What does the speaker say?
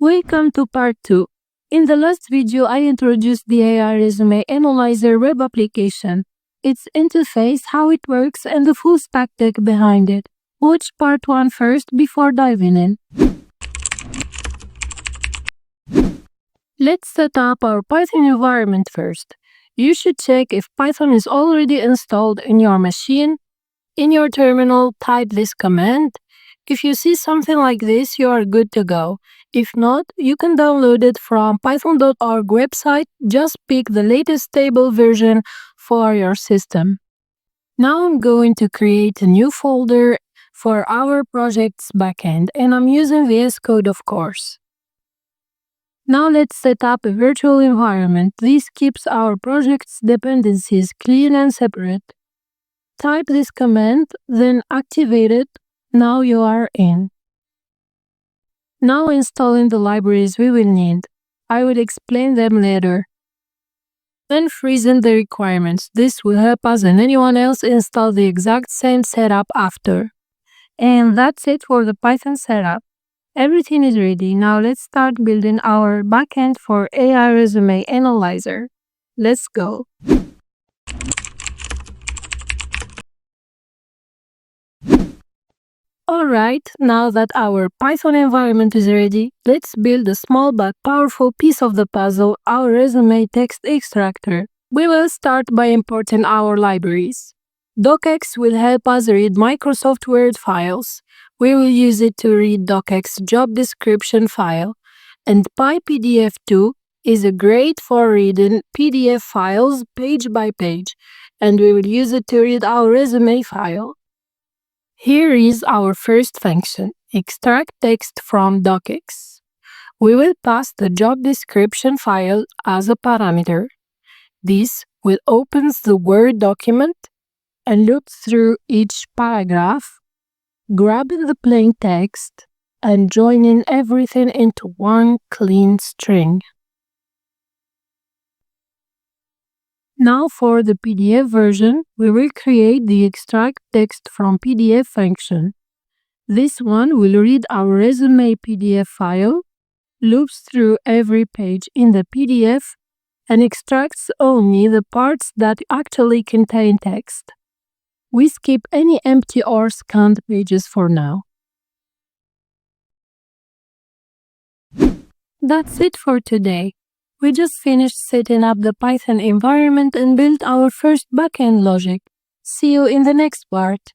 Welcome to part 2. In the last video, I introduced the AI Resume Analyzer web application, its interface, how it works, and the full stack tech behind it. Watch part 1 first before diving in. Let's set up our Python environment first. You should check if Python is already installed in your machine. In your terminal, type this command. If you see something like this, you are good to go. If not, you can download it from python-docx website. Just pick the latest stable version for your system. Now I'm going to create a new folder for our project's backend, and I'm using VS Code, of course. Now let's set up a virtual environment. This keeps our project's dependencies clean and separate. Type this command, then activate it. Now you are in. Now installing the libraries we will need. I will explain them later. Then freezing the requirements. This will help us and anyone else install the exact same setup after. And that's it for the Python setup. Everything is ready. Now let's start building our backend for AI Resume Analyzer. Let's go. Alright, now that our Python environment is ready, let's build a small but powerful piece of the puzzle, our resume text extractor. We will start by importing our libraries. docx will help us read Microsoft Word files. We will use it to read docx job description file. And PYPDF2 is great for reading PDF files page by page. And we will use it to read our resume file. Here is our first function, extract text from docx. We will pass the job description file as a parameter. This will open the Word document and look through each paragraph, grabbing the plain text and joining everything into one clean string. Now for the PDF version, we will create the extract text from PDF function. This one will read our resume PDF file, loops through every page in the PDF, and extracts only the parts that actually contain text. We skip any empty or scanned pages for now. That's it for today. We just finished setting up the Python environment and built our first backend logic. See you in the next part.